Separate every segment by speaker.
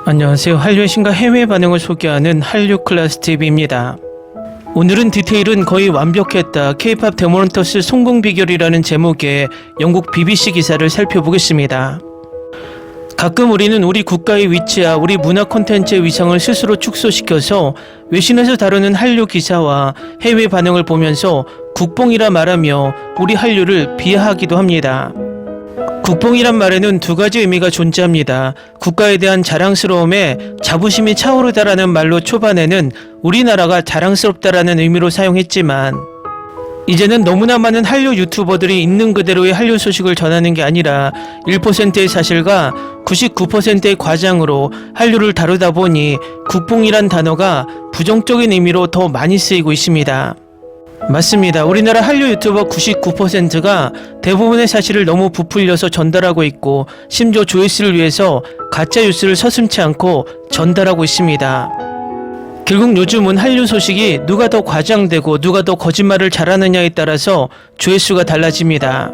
Speaker 1: 안녕하세요. 한류의 신과 해외 반응을 소개하는 한류 클래스 TV입니다. 오늘은 디테일은 거의 완벽했다. K-POP 데모넌터스 성공 비결이라는 제목의 영국 BBC 기사를 살펴보겠습니다. 가끔 우리는 우리 국가의 위치와 우리 문화 콘텐츠의 위상을 스스로 축소시켜서 외신에서 다루는 한류 기사와 해외 반응을 보면서 국뽕이라 말하며 우리 한류를 비하하기도 합니다. 국뽕이란 말에는 두 가지 의미가 존재합니다. 국가에 대한 자랑스러움에 자부심이 차오르다라는 말로 초반에는 우리나라가 자랑스럽다라는 의미로 사용했지만 이제는 너무나 많은 한류 유튜버들이 있는 그대로의 한류 소식을 전하는 게 아니라 1%의 사실과 99%의 과장으로 한류를 다루다 보니 국뽕이란 단어가 부정적인 의미로 더 많이 쓰이고 있습니다. 맞습니다. 우리나라 한류 유튜버 99%가 대부분의 사실을 너무 부풀려서 전달하고 있고 심지어 조회수를 위해서 가짜 뉴스를 서슴지 않고 전달하고 있습니다. 결국 요즘은 한류 소식이 누가 더 과장되고 누가 더 거짓말을 잘하느냐에 따라서 조회수가 달라집니다.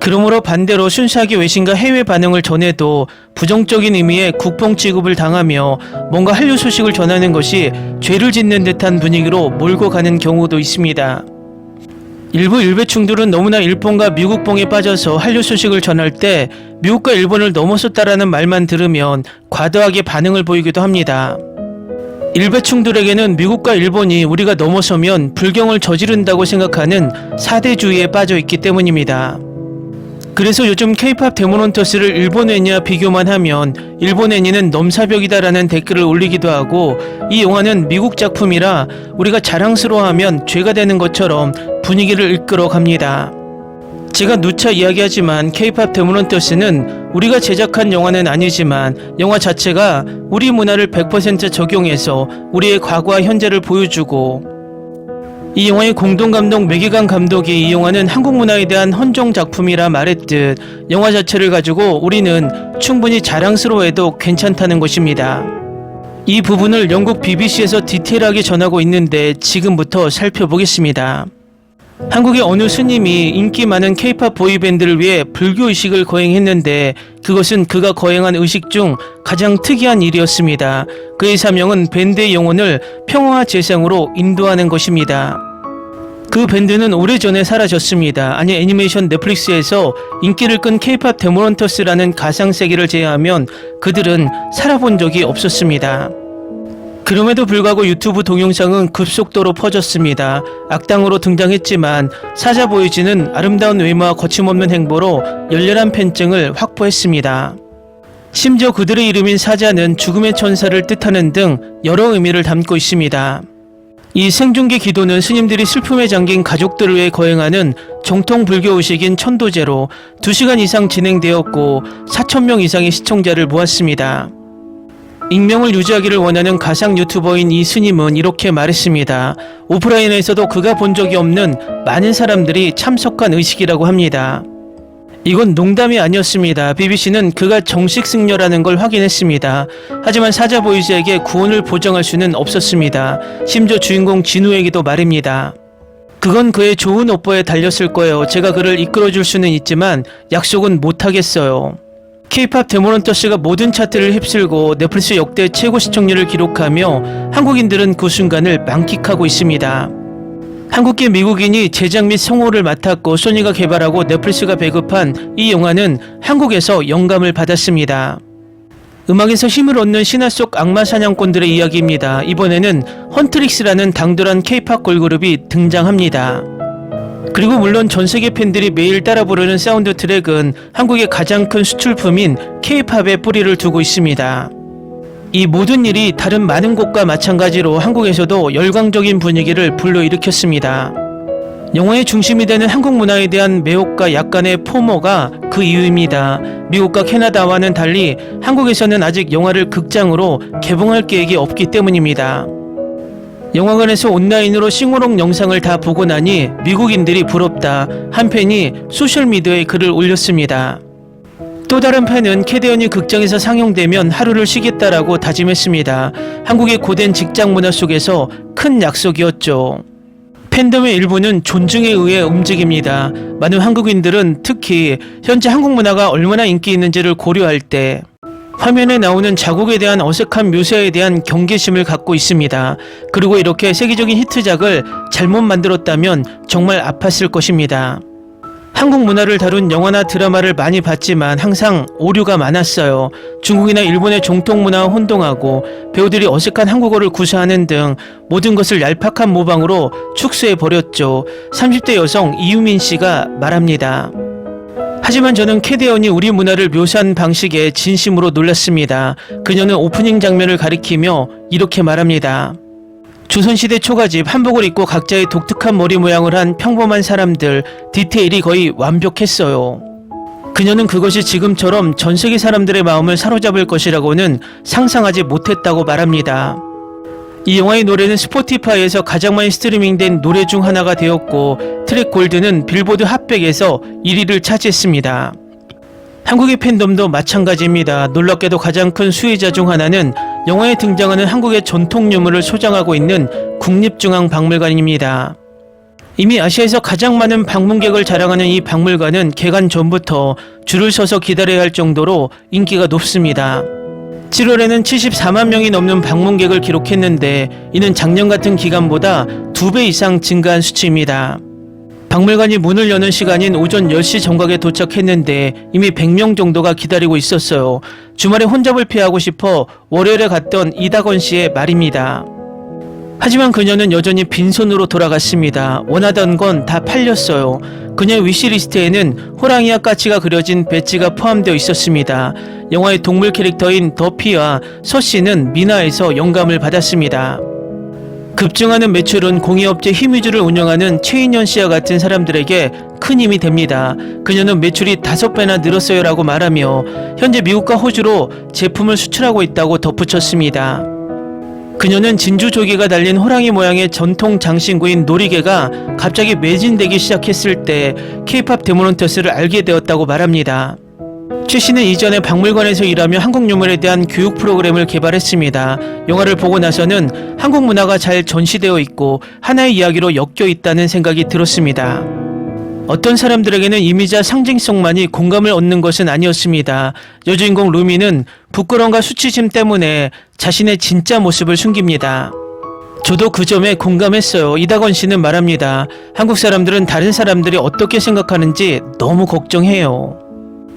Speaker 1: 그러므로 반대로 순수하게 외신과 해외 반응을 전해도 부정적인 의미의 국뽕 취급을 당하며 뭔가 한류 소식을 전하는 것이 죄를 짓는 듯한 분위기로 몰고 가는 경우도 있습니다. 일부 일배충들은 너무나 일본과 미국뽕에 빠져서 한류 소식을 전할 때 미국과 일본을 넘어섰다라는 말만 들으면 과도하게 반응을 보이기도 합니다. 일배충들에게는 미국과 일본이 우리가 넘어서면 불경을 저지른다고 생각하는 사대주의에 빠져 있기 때문입니다. 그래서 요즘 K-POP 데모넌터스를 일본 애니와 비교만 하면 일본 애니는 넘사벽이다라는 댓글을 올리기도 하고 이 영화는 미국 작품이라 우리가 자랑스러워하면 죄가 되는 것처럼 분위기를 이끌어 갑니다. 제가 누차 이야기하지만 K-POP 데모넌터스는 우리가 제작한 영화는 아니지만 영화 자체가 우리 문화를 100% 적용해서 우리의 과거와 현재를 보여주고 이 영화의 공동감독 매기강 감독이 이 영화는 한국 문화에 대한 헌정 작품이라 말했듯 영화 자체를 가지고 우리는 충분히 자랑스러워해도 괜찮다는 것입니다. 이 부분을 영국 BBC에서 디테일하게 전하고 있는데 지금부터 살펴보겠습니다. 한국의 어느 스님이 인기 많은 K-POP 보이밴드를 위해 불교의식을 거행했는데 그것은 그가 거행한 의식 중 가장 특이한 일이었습니다. 그의 사명은 밴드의 영혼을 평화와 재생으로 인도하는 것입니다. 그 밴드는 오래전에 사라졌습니다. 아니 애니메이션 넷플릭스에서 인기를 끈 K-POP 데모넌터스라는 가상세계를 제외하면 그들은 살아본 적이 없었습니다. 그럼에도 불구하고 유튜브 동영상은 급속도로 퍼졌습니다. 악당으로 등장했지만 사자 보이즈는 아름다운 외모와 거침없는 행보로 열렬한 팬층을 확보했습니다. 심지어 그들의 이름인 사자는 죽음의 천사를 뜻하는 등 여러 의미를 담고 있습니다. 이 생중계 기도는 스님들이 슬픔에 잠긴 가족들을 위해 거행하는 정통 불교 의식인 천도제로 2시간 이상 진행되었고 4,000명 이상의 시청자를 모았습니다. 익명을 유지하기를 원하는 가상 유튜버인 이 스님은 이렇게 말했습니다. 오프라인에서도 그가 본 적이 없는 많은 사람들이 참석한 의식이라고 합니다. 이건 농담이 아니었습니다. BBC는 그가 정식 승려라는 걸 확인했습니다. 하지만 사자 보이즈에게 구원을 보장할 수는 없었습니다. 심지어 주인공 진우에게도 말입니다. 그건 그의 좋은 오빠에 달렸을 거예요. 제가 그를 이끌어줄 수는 있지만 약속은 못하겠어요. K-POP 데모넌터스가 모든 차트를 휩쓸고 넷플릭스 역대 최고 시청률을 기록하며 한국인들은 그 순간을 만끽하고 있습니다. 한국계 미국인이 제작 및 성우를 맡았고 소니가 개발하고 넷플릭스가 배급한 이 영화는 한국에서 영감을 받았습니다. 음악에서 힘을 얻는 신화 속 악마 사냥꾼들의 이야기입니다. 이번에는 헌트릭스라는 당돌한 K-POP 걸그룹이 등장합니다. 그리고 물론 전세계 팬들이 매일 따라 부르는 사운드 트랙은 한국의 가장 큰 수출품인 K-POP에 뿌리를 두고 있습니다. 이 모든 일이 다른 많은 곳과 마찬가지로 한국에서도 열광적인 분위기를 불러일으켰습니다. 영화의 중심이 되는 한국 문화에 대한 매혹과 약간의 포모가 그 이유입니다. 미국과 캐나다와는 달리 한국에서는 아직 영화를 극장으로 개봉할 계획이 없기 때문입니다. 영화관에서 온라인으로 싱어롱 영상을 다 보고 나니 미국인들이 부럽다. 한 팬이 소셜미디어에 글을 올렸습니다. 또 다른 팬은 캐대언이 극장에서 상영되면 하루를 쉬겠다라고 다짐했습니다. 한국의 고된 직장 문화 속에서 큰 약속이었죠. 팬덤의 일부는 존중에 의해 움직입니다. 많은 한국인들은 특히 현재 한국 문화가 얼마나 인기 있는지를 고려할 때 화면에 나오는 자국에 대한 어색한 묘사에 대한 경계심을 갖고 있습니다. 그리고 이렇게 세계적인 히트작을 잘못 만들었다면 정말 아팠을 것입니다. 한국 문화를 다룬 영화나 드라마를 많이 봤지만 항상 오류가 많았어요. 중국이나 일본의 정통 문화와 혼동하고 배우들이 어색한 한국어를 구사하는 등 모든 것을 얄팍한 모방으로 축소해버렸죠. 30대 여성 이유민 씨가 말합니다. 하지만 저는 캐대언이 우리 문화를 묘사한 방식에 진심으로 놀랐습니다. 그녀는 오프닝 장면을 가리키며 이렇게 말합니다. 조선시대 초가집 한복을 입고 각자의 독특한 머리 모양을 한 평범한 사람들, 디테일이 거의 완벽했어요. 그녀는 그것이 지금처럼 전 세계 사람들의 마음을 사로잡을 것이라고는 상상하지 못했다고 말합니다. 이 영화의 노래는 스포티파이에서 가장 많이 스트리밍된 노래 중 하나가 되었고 트랙 골드는 빌보드 핫백에서 1위를 차지했습니다. 한국의 팬덤도 마찬가지입니다. 놀랍게도 가장 큰 수혜자 중 하나는 영화에 등장하는 한국의 전통 유물을 소장하고 있는 국립중앙박물관입니다. 이미 아시아에서 가장 많은 방문객을 자랑하는 이 박물관은 개관 전부터 줄을 서서 기다려야 할 정도로 인기가 높습니다. 7월에는 74만 명이 넘는 방문객을 기록했는데 이는 작년 같은 기간보다 2배 이상 증가한 수치입니다. 박물관이 문을 여는 시간인 오전 10시 정각에 도착했는데 이미 100명 정도가 기다리고 있었어요. 주말에 혼잡을 피하고 싶어 월요일에 갔던 이다건 씨의 말입니다. 하지만 그녀는 여전히 빈손으로 돌아갔습니다. 원하던 건 다 팔렸어요. 그녀의 위시리스트에는 호랑이와 까치가 그려진 배지가 포함되어 있었습니다. 영화의 동물 캐릭터인 더피와 서씨는 미나에서 영감을 받았습니다. 급증하는 매출은 공예업체 힘위주를 운영하는 최인현 씨와 같은 사람들에게 큰 힘이 됩니다. 그녀는 매출이 5배나 늘었어요 라고 말하며 현재 미국과 호주로 제품을 수출하고 있다고 덧붙였습니다. 그녀는 진주조개가 달린 호랑이 모양의 전통 장신구인 놀이개가 갑자기 매진되기 시작했을 때 K-POP 데모넌터스를 알게 되었다고 말합니다. 최 씨는 이전에 박물관에서 일하며 한국 유물에 대한 교육 프로그램을 개발했습니다. 영화를 보고 나서는 한국 문화가 잘 전시되어 있고 하나의 이야기로 엮여 있다는 생각이 들었습니다. 어떤 사람들에게는 이미지와 상징성만이 공감을 얻는 것은 아니었습니다. 여주인공 루미는 부끄러움과 수치심 때문에 자신의 진짜 모습을 숨깁니다. 저도 그 점에 공감했어요. 이다건 씨는 말합니다. 한국 사람들은 다른 사람들이 어떻게 생각하는지 너무 걱정해요.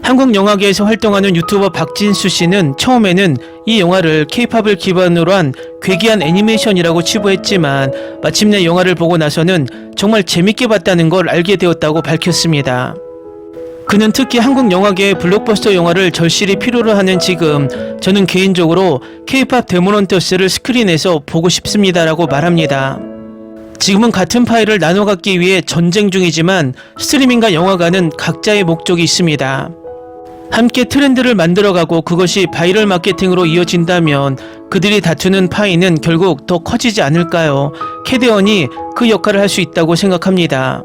Speaker 1: 한국 영화계에서 활동하는 유튜버 박진수 씨는 처음에는 이 영화를 K-POP을 기반으로 한 괴기한 애니메이션이라고 치부했지만 마침내 영화를 보고 나서는 정말 재밌게 봤다는 걸 알게 되었다고 밝혔습니다. 그는 특히 한국 영화계의 블록버스터 영화를 절실히 필요로 하는 지금 저는 개인적으로 K-POP 데모넌터스를 스크린에서 보고 싶습니다라고 말합니다. 지금은 같은 파일을 나눠 갖기 위해 전쟁 중이지만 스트리밍과 영화관은 각자의 목적이 있습니다. 함께 트렌드를 만들어가고 그것이 바이럴 마케팅으로 이어진다면 그들이 다투는 파이는 결국 더 커지지 않을까요? 캐대언이 그 역할을 할 수 있다고 생각합니다.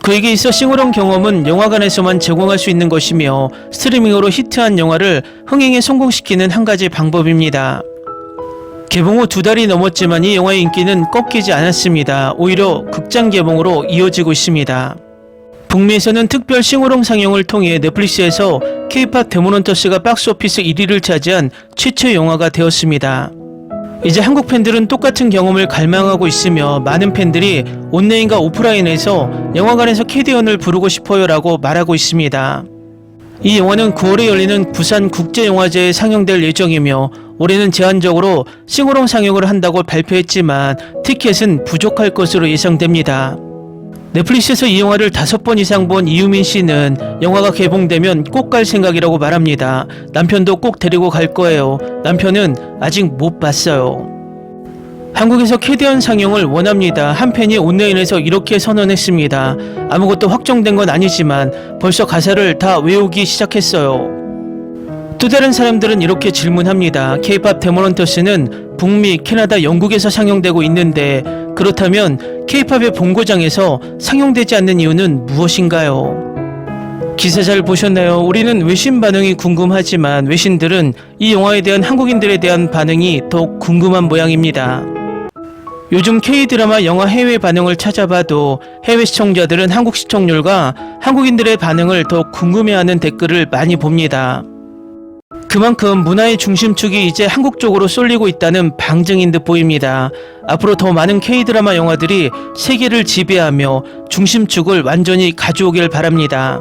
Speaker 1: 그에게 있어 싱어롱 경험은 영화관에서만 제공할 수 있는 것이며 스트리밍으로 히트한 영화를 흥행에 성공시키는 한 가지 방법입니다. 개봉 후 2달이 넘었지만 이 영화의 인기는 꺾이지 않았습니다. 오히려 극장 개봉으로 이어지고 있습니다. 북미에서는 특별 싱어롱 상영을 통해 넷플릭스에서 K-POP 데모넌터스가 박스오피스 1위를 차지한 최초의 영화가 되었습니다. 이제 한국 팬들은 똑같은 경험을 갈망하고 있으며 많은 팬들이 온라인과 오프라인에서 영화관에서 캐디언을 부르고 싶어요 라고 말하고 있습니다. 이 영화는 9월에 열리는 부산 국제영화제에 상영될 예정이며 올해는 제한적으로 싱어롱 상영을 한다고 발표했지만 티켓은 부족할 것으로 예상됩니다. 넷플릭스에서 이 영화를 5번 이상 본 이유민 씨는 영화가 개봉되면 꼭 갈 생각이라고 말합니다. 남편도 꼭 데리고 갈 거예요. 남편은 아직 못 봤어요. 한국에서 캐디언 상영을 원합니다. 한 팬이 온라인에서 이렇게 선언했습니다. 아무것도 확정된 건 아니지만 벌써 가사를 다 외우기 시작했어요. 또 다른 사람들은 이렇게 질문합니다. K-POP 데모넌터스는 북미, 캐나다, 영국에서 상영되고 있는데 그렇다면 K-POP의 본고장에서 상영되지 않는 이유는 무엇인가요? 기사 잘 보셨나요? 우리는 외신 반응이 궁금하지만 외신들은 이 영화에 대한 한국인들에 대한 반응이 더 궁금한 모양입니다. 요즘 K-드라마 영화 해외 반응을 찾아봐도 해외 시청자들은 한국 시청률과 한국인들의 반응을 더 궁금해하는 댓글을 많이 봅니다. 그만큼 문화의 중심축이 이제 한국 쪽으로 쏠리고 있다는 방증인 듯 보입니다. 앞으로 더 많은 K-드라마 영화들이 세계를 지배하며 중심축을 완전히 가져오길 바랍니다.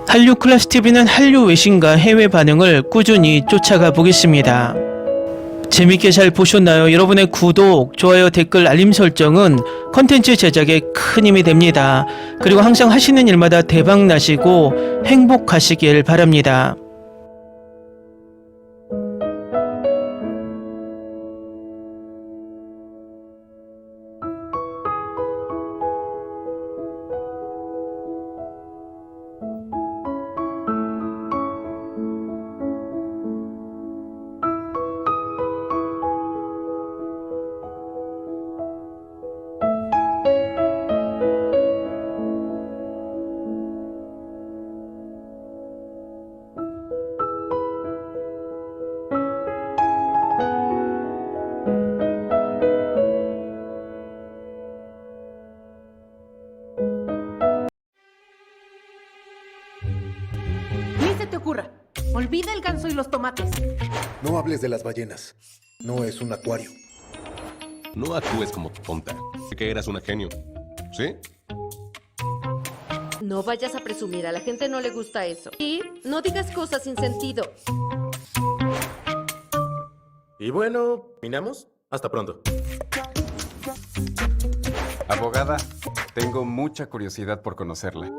Speaker 1: 한류 클래스 TV는 한류 외신과 해외 반응을 꾸준히 쫓아가 보겠습니다. 재밌게 잘 보셨나요? 여러분의 구독, 좋아요, 댓글, 알림 설정은 컨텐츠 제작에 큰 힘이 됩니다. 그리고 항상 하시는 일마다 대박 나시고 행복하시길 바랍니다.
Speaker 2: Ni se te ocurra. Olvida el ganso y los tomates.
Speaker 3: No hables de las ballenas. No es un acuario.
Speaker 4: No actúes como tonta. Que eras una genio. ¿Sí?
Speaker 5: No vayas a presumir, a la gente no le gusta eso. Y no digas cosas sin sentido.
Speaker 6: Y bueno, ¿minamos? Hasta pronto.
Speaker 7: Abogada, tengo mucha curiosidad por conocerla.